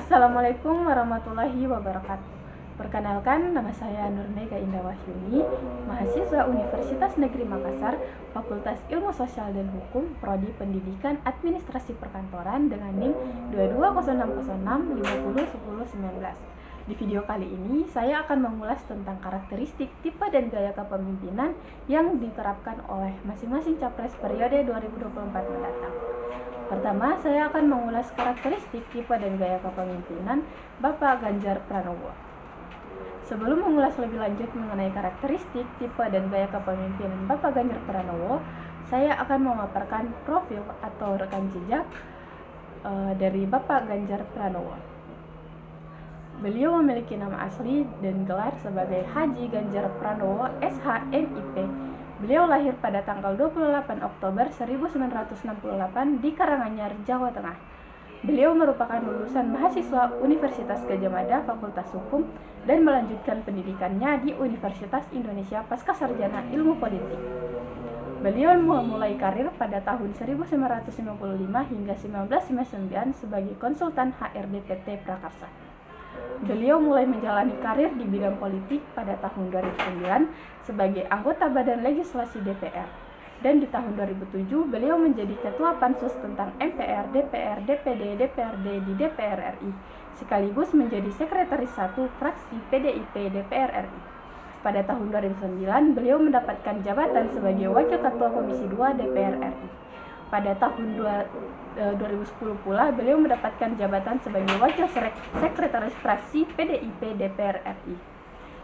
Assalamualaikum warahmatullahi wabarakatuh. Perkenalkan, nama saya Nurmega Indah Wahyuni, mahasiswa Universitas Negeri Makassar, Fakultas Ilmu Sosial dan Hukum, Prodi Pendidikan Administrasi Perkantoran dengan NIM 2206501019. Di video kali ini, saya akan mengulas tentang karakteristik, tipe, dan gaya kepemimpinan yang diterapkan oleh masing-masing capres periode 2024 mendatang. Pertama, saya akan mengulas karakteristik, tipe, dan gaya kepemimpinan Bapak Ganjar Pranowo. Sebelum mengulas lebih lanjut mengenai karakteristik, tipe, dan gaya kepemimpinan Bapak Ganjar Pranowo, saya akan memaparkan profil atau rekam jejak dari Bapak Ganjar Pranowo. Beliau memiliki nama asli dan gelar sebagai Haji Ganjar Pranowo, SH.MIP. Beliau lahir pada tanggal 28 Oktober 1968 di Karanganyar, Jawa Tengah. Beliau merupakan lulusan mahasiswa Universitas Gadjah Mada, Fakultas Hukum, dan melanjutkan pendidikannya di Universitas Indonesia Pascasarjana Ilmu Politik. Beliau memulai karir pada tahun 1955 hingga 1999 sebagai konsultan HRD PT Prakarsa. Beliau mulai menjalani karir di bidang politik pada tahun 2009 sebagai anggota Badan Legislasi DPR. Dan di tahun 2007 beliau menjadi Ketua Pansus tentang MPR, DPR, DPD, DPRD di DPR RI, sekaligus menjadi Sekretaris 1 Fraksi PDIP DPR RI. Pada tahun 2009 beliau mendapatkan jabatan sebagai Wakil Ketua Komisi 2 DPR RI. Pada tahun 2010 pula beliau mendapatkan jabatan sebagai Wakil Sekretaris Fraksi PDIP DPR RI.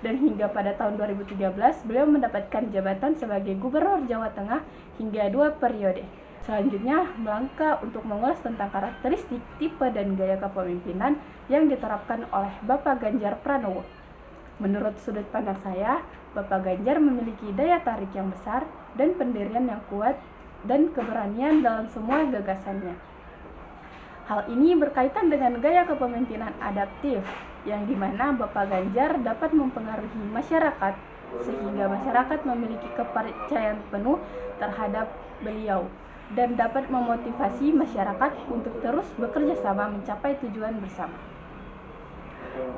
Dan hingga pada tahun 2013 beliau mendapatkan jabatan sebagai Gubernur Jawa Tengah hingga 2 periode. Selanjutnya melangkah untuk mengulas tentang karakteristik, tipe, dan gaya kepemimpinan yang diterapkan oleh Bapak Ganjar Pranowo. Menurut sudut pandang saya, Bapak Ganjar memiliki daya tarik yang besar dan pendirian yang kuat dan keberanian dalam semua gagasannya. Hal ini berkaitan dengan gaya kepemimpinan adaptif, yang dimana Bapak Ganjar dapat mempengaruhi masyarakat sehingga masyarakat memiliki kepercayaan penuh terhadap beliau dan dapat memotivasi masyarakat untuk terus bekerja sama mencapai tujuan bersama.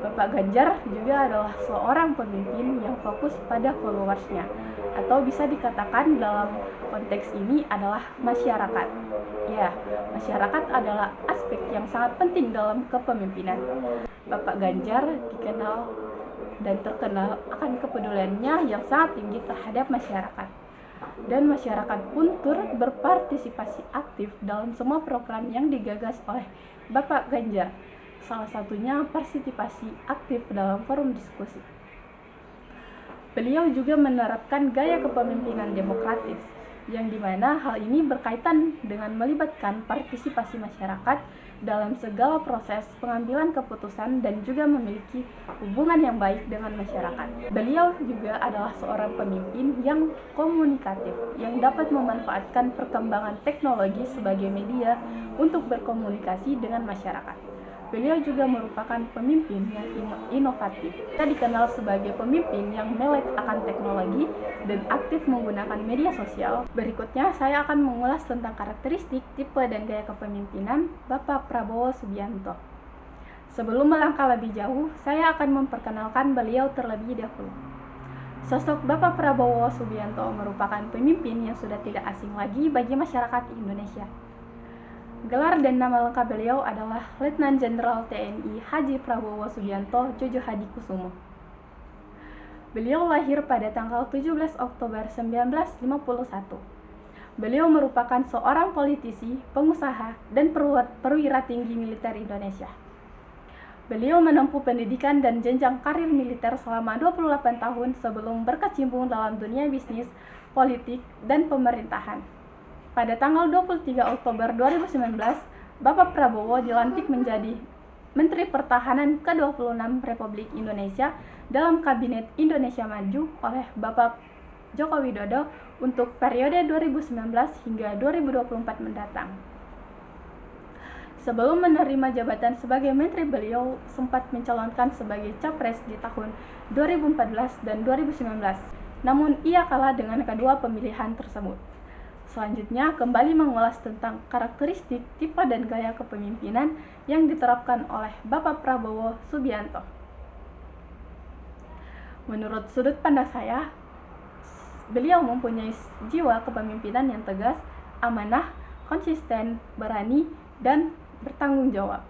Bapak Ganjar juga adalah seorang pemimpin yang fokus pada followersnya, atau bisa dikatakan dalam konteks ini adalah masyarakat. Ya, masyarakat adalah aspek yang sangat penting dalam kepemimpinan. Bapak Ganjar dikenal dan terkenal akan kepeduliannya yang sangat tinggi terhadap masyarakat. Dan masyarakat pun turut berpartisipasi aktif dalam semua program yang digagas oleh Bapak Ganjar. Salah satunya partisipasi aktif dalam forum diskusi. Beliau juga menerapkan gaya kepemimpinan demokratis, yang dimana hal ini berkaitan dengan melibatkan partisipasi masyarakat dalam segala proses pengambilan keputusan dan juga memiliki hubungan yang baik dengan masyarakat. Beliau juga adalah seorang pemimpin yang komunikatif, yang dapat memanfaatkan perkembangan teknologi sebagai media untuk berkomunikasi dengan masyarakat. Beliau juga merupakan pemimpin yang inovatif. Dia dikenal sebagai pemimpin yang melek akan teknologi dan aktif menggunakan media sosial. Berikutnya, saya akan mengulas tentang karakteristik, tipe, dan gaya kepemimpinan Bapak Prabowo Subianto. Sebelum melangkah lebih jauh, saya akan memperkenalkan beliau terlebih dahulu. Sosok Bapak Prabowo Subianto merupakan pemimpin yang sudah tidak asing lagi bagi masyarakat Indonesia. Gelar dan nama lengkap beliau adalah Letnan Jenderal TNI Haji Prabowo Subianto Jojo Hadikusumo. Beliau lahir pada tanggal 17 Oktober 1951. Beliau merupakan seorang politisi, pengusaha, dan perwira tinggi militer Indonesia. Beliau menempuh pendidikan dan jenjang karir militer selama 28 tahun sebelum berkecimpung dalam dunia bisnis, politik, dan pemerintahan. Pada tanggal 23 Oktober 2019, Bapak Prabowo dilantik menjadi Menteri Pertahanan ke-26 Republik Indonesia dalam Kabinet Indonesia Maju oleh Bapak Joko Widodo untuk periode 2019 hingga 2024 mendatang. Sebelum menerima jabatan sebagai menteri, beliau sempat mencalonkan sebagai capres di tahun 2014 dan 2019. Namun ia kalah dengan kedua pemilihan tersebut. Selanjutnya, kembali mengulas tentang karakteristik, tipe, dan gaya kepemimpinan yang diterapkan oleh Bapak Prabowo Subianto. Menurut sudut pandang saya, beliau mempunyai jiwa kepemimpinan yang tegas, amanah, konsisten, berani, dan bertanggung jawab.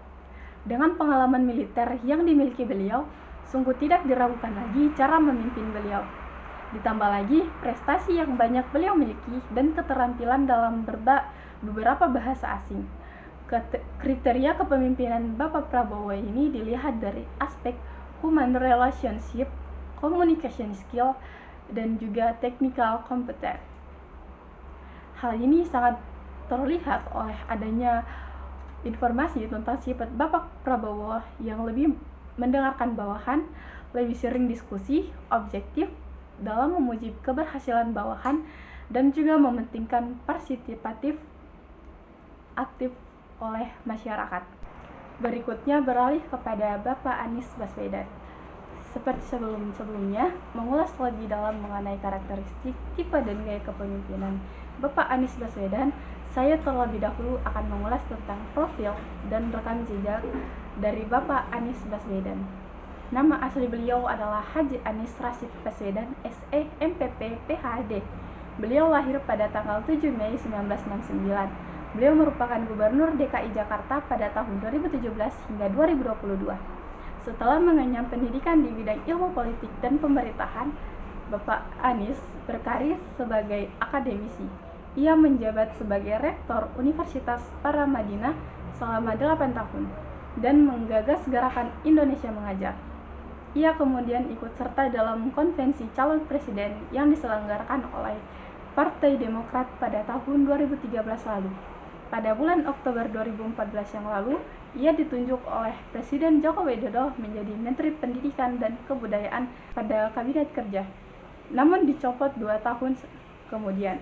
Dengan pengalaman militer yang dimiliki beliau, sungguh tidak diragukan lagi cara memimpin beliau. Ditambah lagi prestasi yang banyak beliau miliki dan keterampilan dalam beberapa bahasa asing. Kriteria kepemimpinan Bapak Prabowo ini dilihat dari aspek human relationship, communication skill, dan juga technical competence. Hal ini sangat terlihat oleh adanya informasi tentang sifat Bapak Prabowo yang lebih mendengarkan bawahan, lebih sering diskusi, objektif dalam memuji keberhasilan bawahan, dan juga mementingkan partisipatif aktif oleh masyarakat. Berikutnya beralih kepada Bapak Anies Baswedan. Seperti sebelumnya, mengulas lebih dalam mengenai karakteristik, tipe, dan gaya kepemimpinan Bapak Anies Baswedan, saya terlebih dahulu akan mengulas tentang profil dan rekam jejak dari Bapak Anies Baswedan. Nama asli beliau adalah Haji Anies Rashid Baswedan, SE, MPP, PhD. Beliau lahir pada tanggal 7 Mei 1969. Beliau merupakan Gubernur DKI Jakarta pada tahun 2017 hingga 2022. Setelah mengenyam pendidikan di bidang ilmu politik dan pemerintahan, Bapak Anies berkarir sebagai akademisi. Ia menjabat sebagai Rektor Universitas Paramadina selama 8 tahun dan menggagas gerakan Indonesia Mengajar. Ia kemudian ikut serta dalam konvensi calon presiden yang diselenggarakan oleh Partai Demokrat pada tahun 2013 lalu. Pada bulan Oktober 2014 yang lalu, ia ditunjuk oleh Presiden Joko Widodo menjadi Menteri Pendidikan dan Kebudayaan pada Kabinet Kerja. Namun dicopot 2 tahun kemudian.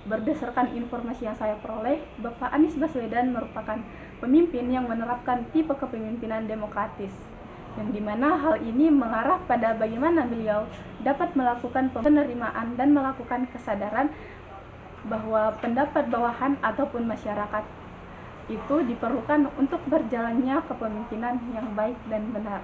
Berdasarkan informasi yang saya peroleh, Bapak Anies Baswedan merupakan pemimpin yang menerapkan tipe kepemimpinan demokratis, yang dimana hal ini mengarah pada bagaimana beliau dapat melakukan penerimaan dan melakukan kesadaran bahwa pendapat bawahan ataupun masyarakat itu diperlukan untuk berjalannya kepemimpinan yang baik dan benar.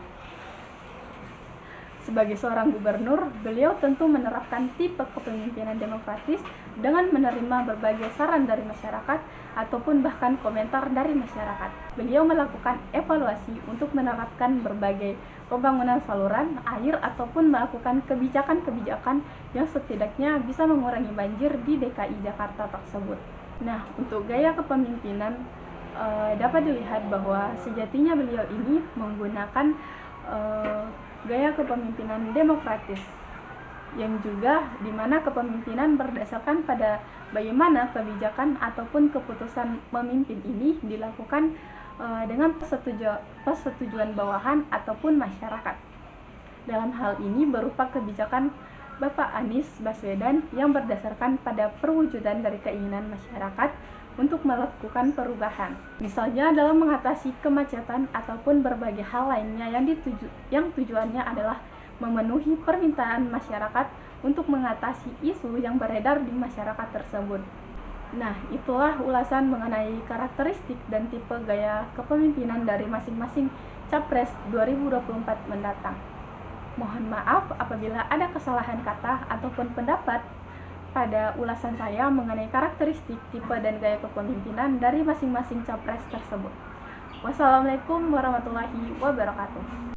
Sebagai seorang gubernur, beliau tentu menerapkan tipe kepemimpinan demokratis dengan menerima berbagai saran dari masyarakat ataupun bahkan komentar dari masyarakat. Beliau melakukan evaluasi untuk menerapkan berbagai pembangunan saluran air ataupun melakukan kebijakan-kebijakan yang setidaknya bisa mengurangi banjir di DKI Jakarta tersebut. Nah, untuk gaya kepemimpinan dapat dilihat bahwa sejatinya beliau ini menggunakan gaya kepemimpinan demokratis, yang juga dimana kepemimpinan berdasarkan pada bagaimana kebijakan ataupun keputusan memimpin ini dilakukan dengan persetujuan bawahan ataupun masyarakat. Dalam hal ini berupa kebijakan Bapak Anies Baswedan yang berdasarkan pada perwujudan dari keinginan masyarakat untuk melakukan perubahan. Misalnya dalam mengatasi kemacetan ataupun berbagai hal lainnya yang tujuannya adalah memenuhi permintaan masyarakat untuk mengatasi isu yang beredar di masyarakat tersebut. Nah, itulah ulasan mengenai karakteristik dan tipe gaya kepemimpinan dari masing-masing Capres 2024 mendatang. Mohon maaf apabila ada kesalahan kata ataupun pendapat pada ulasan saya mengenai karakteristik, tipe, dan gaya kepemimpinan dari masing-masing capres tersebut. Wassalamualaikum warahmatullahi wabarakatuh.